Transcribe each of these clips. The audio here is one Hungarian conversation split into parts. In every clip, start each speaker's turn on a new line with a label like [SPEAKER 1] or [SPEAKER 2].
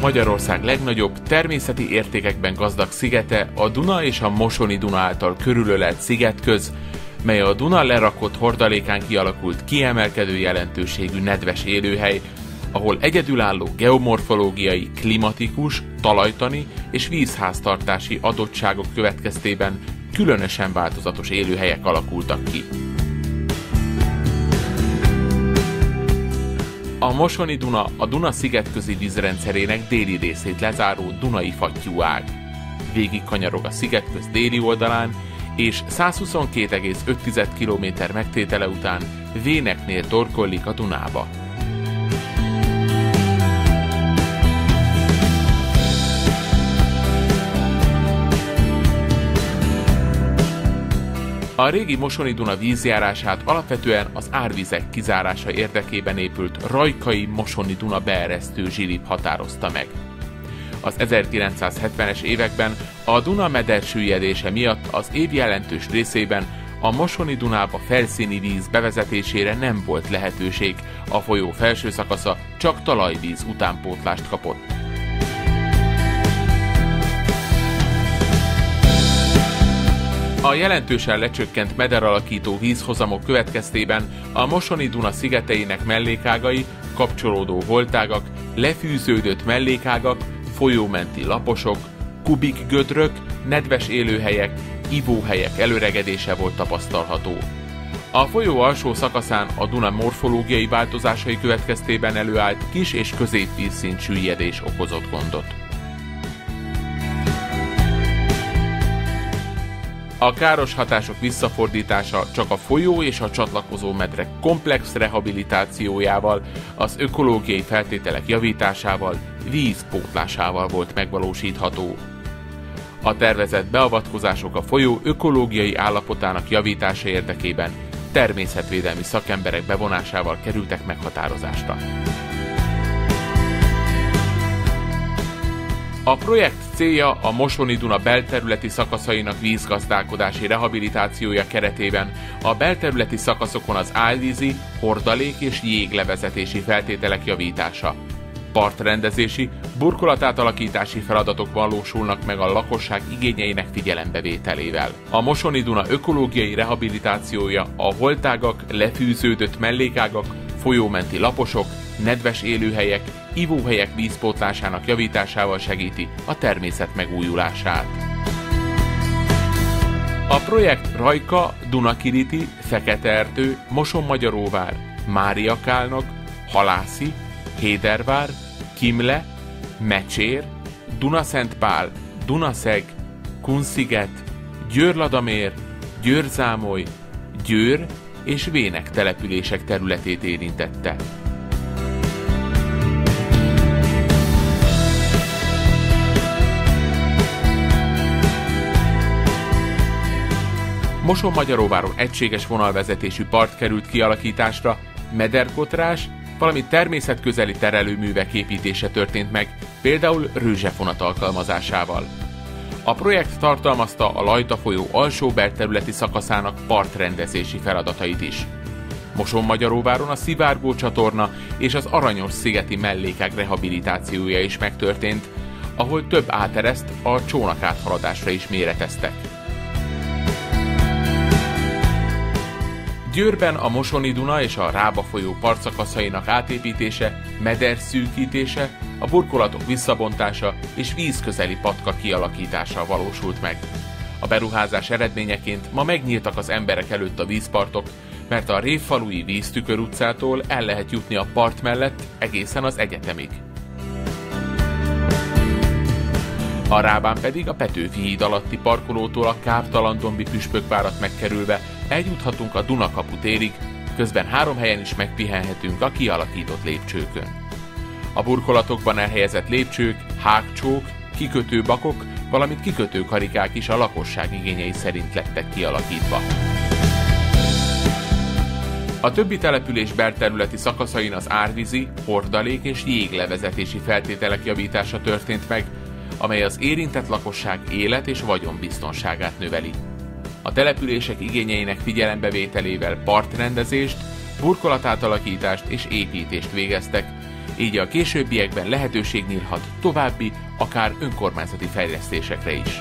[SPEAKER 1] Magyarország legnagyobb, természeti értékekben gazdag szigete a Duna és a Mosoni Duna által körülölelt szigetköz, mely a Duna lerakott hordalékán kialakult kiemelkedő jelentőségű nedves élőhely, ahol egyedülálló geomorfológiai, klimatikus, talajtani és vízháztartási adottságok következtében különösen változatos élőhelyek alakultak ki. A Mosoni Duna a Duna szigetközi vízrendszerének déli részét lezáró dunai fattyú ág. Végig kanyarog a szigetköz déli oldalán, és 122,5 km megtétele után Véneknél torkollik a Dunába. A régi Mosoni Duna vízjárását alapvetően az árvizek kizárása érdekében épült Rajkai Mosoni Duna beeresztő zsilip határozta meg. Az 1970-es években a Duna meder süllyedése miatt az év jelentős részében a Mosoni Dunába felszíni víz bevezetésére nem volt lehetőség, a folyó felső szakasza csak talajvíz utánpótlást kapott. A jelentősen lecsökkent mederalakító vízhozamok következtében a Mosoni Duna szigeteinek mellékágai, kapcsolódó holtágak, lefűződött mellékágak, folyómenti laposok, kubikgödrök, nedves élőhelyek, ivóhelyek előregedése volt tapasztalható. A folyó alsó szakaszán a Duna morfológiai változásai következtében előállt kis- és középvízszint süllyedés okozott gondot. A káros hatások visszafordítása csak a folyó és a csatlakozó medrek komplex rehabilitációjával, az ökológiai feltételek javításával, vízpótlásával volt megvalósítható. A tervezett beavatkozások a folyó ökológiai állapotának javítása érdekében természetvédelmi szakemberek bevonásával kerültek meghatározásra. A projekt célja a Mosoni Duna belterületi szakaszainak vízgazdálkodási rehabilitációja keretében a belterületi szakaszokon az árvízi, hordalék és jéglevezetési feltételek javítása. Partrendezési, burkolatátalakítási feladatok valósulnak meg a lakosság igényeinek figyelembevételével. A Mosoni Duna ökológiai rehabilitációja a holtágak, lefűződött mellékágak, folyómenti laposok, nedves élőhelyek, ivóhelyek vízpótlásának javításával segíti a természet megújulását. A projekt Rajka, Dunakiriti, Feketeerdő, Mosonmagyaróvár, Máriakálnok, Halászi, Hédervár, Kimle, Mecsér, Dunaszentpál, Dunaszeg, Kunsziget, Győr-Ladamér, Győr-Zámoly, Győr és Vének települések területét érintette. Mosonmagyaróváron egységes vonalvezetésű part került kialakításra, mederkotrás, valamint természetközeli terelőművek építése történt meg, például rőzsefonat alkalmazásával. A projekt tartalmazta a Lajta folyó alsó belterületi szakaszának partrendezési feladatait is. Mosonmagyaróváron a Szivárgó csatorna és az Aranyos-szigeti mellékák rehabilitációja is megtörtént, ahol több átereszt a csónak áthaladásra is méreteztek. Győrben a Mosoni Duna és a Rába folyó partszakaszainak átépítése, mederszűkítése, a burkolatok visszabontása és vízközeli patka kialakítása valósult meg. A beruházás eredményeként ma megnyíltak az emberek előtt a vízpartok, mert a Révfalui Víztükör utcától el lehet jutni a part mellett egészen az egyetemig. A Rábán pedig a Petőfi híd alatti parkolótól a káptalandombi püspökvárat megkerülve eljuthatunk a Dunakapu térig, közben 3 helyen is megpihenhetünk a kialakított lépcsőkön. A burkolatokban elhelyezett lépcsők, hágcsók, kikötőbakok, valamint kikötőkarikák is a lakosság igényei szerint lettek kialakítva. A többi település belterületi szakaszain az árvízi, hordalék és jéglevezetési feltételek javítása történt meg, amely az érintett lakosság élet- és vagyonbiztonságát növeli. A települések igényeinek figyelembevételével partrendezést, burkolatátalakítást és építést végeztek, így a későbbiekben lehetőség nyílhat további, akár önkormányzati fejlesztésekre is.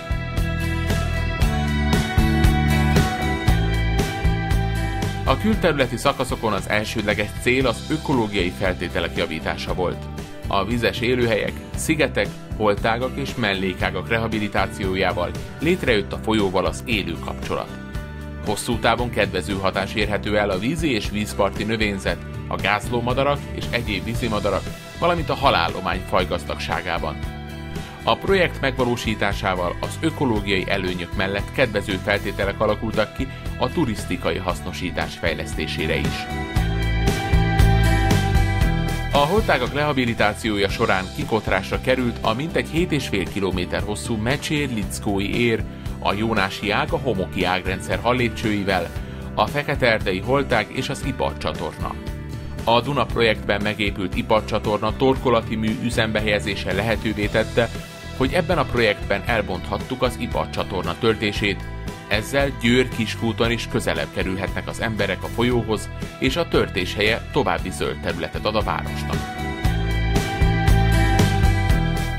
[SPEAKER 1] A külterületi szakaszokon az elsődleges cél az ökológiai feltételek javítása volt. A vizes élőhelyek, szigetek, holtágak és mellékágak rehabilitációjával létrejött a folyóval az élő kapcsolat. Hosszú távon kedvező hatás érhető el a vízi és vízparti növényzet, a gázlómadarak és egyéb vízimadarak, valamint a halállomány fajgazdagságában. A projekt megvalósításával az ökológiai előnyök mellett kedvező feltételek alakultak ki a turisztikai hasznosítás fejlesztésére is. A holtágak rehabilitációja során kikotrásra került a mintegy 7,5 km hosszú Mecsér-Lickói ér, a Jónási ág a Homoki ágrendszer hallépcsőivel, a Fekete-erdei holtág és az iparcsatorna. A Duna projektben megépült iparcsatorna torkolati mű üzembe helyezése lehetővé tette, hogy ebben a projektben elbonthattuk az iparcsatorna töltését, ezzel Győr-Kiskúton is közelebb kerülhetnek az emberek a folyóhoz, és a töltés helye további zöld területet ad a városnak.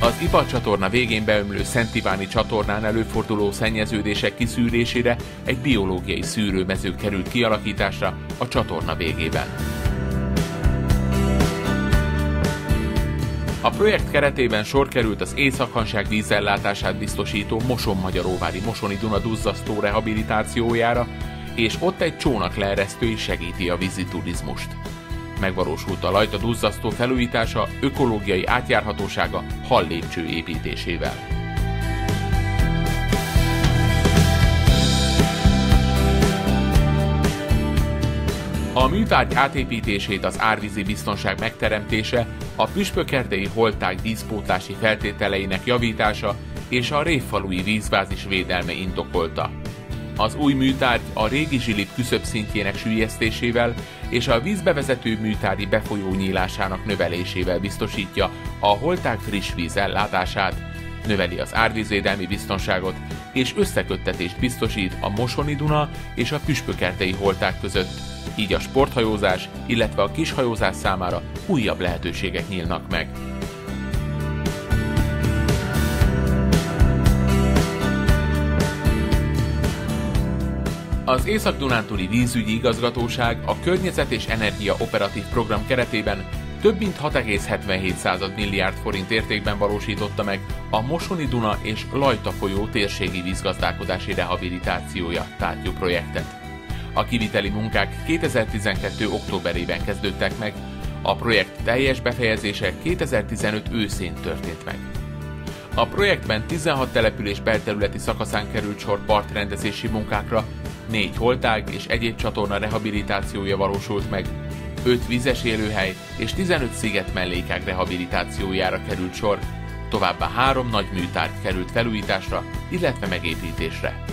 [SPEAKER 1] Az iparcsatorna végén beömlő Szent Iváni csatornán előforduló szennyeződések kiszűrésére egy biológiai szűrőmező került kialakításra a csatorna végében. A projekt keretében sor került az Észak-Hanság vízellátását biztosító Moson-Magyaróvári Mosoni Duna duzzasztó rehabilitációjára, és ott egy csónakleeresztő is segíti a vízi turizmust. Megvalósult a Lajta duzzasztó felújítása ökológiai átjárhatósága hallépcső építésével. A műtárgy átépítését az árvízi biztonság megteremtése, a püspökerdei holtág vízpótlási feltételeinek javítása és a révfalui vízbázis védelme indokolta. Az új műtárgy a régi zsilip küszöbszintjének süllyesztésével és a vízbevezető műtárgyi befolyó nyílásának növelésével biztosítja a holtág friss víz ellátását, növeli az árvízvédelmi biztonságot és összeköttetést biztosít a Mosoni Duna és a püspökerdei holtág között, így a sporthajózás, illetve a kishajózás számára újabb lehetőségek nyílnak meg. Az Észak-Dunántúli Vízügyi Igazgatóság a Környezet és Energia Operatív Program keretében több mint 6,77 milliárd forint értékben valósította meg a Mosoni Duna és Lajta folyó térségi vízgazdálkodási rehabilitációja tárgyú projektet. A kiviteli munkák 2012. októberében kezdődtek meg, a projekt teljes befejezése 2015 őszén történt meg. A projektben 16 település belterületi szakaszán került sor partrendezési munkákra, 4 holtág és egyéb csatorna rehabilitációja valósult meg, 5 vizes élőhely és 15 sziget mellékág rehabilitációjára került sor, továbbá 3 nagy műtárgy került felújításra, illetve megépítésre.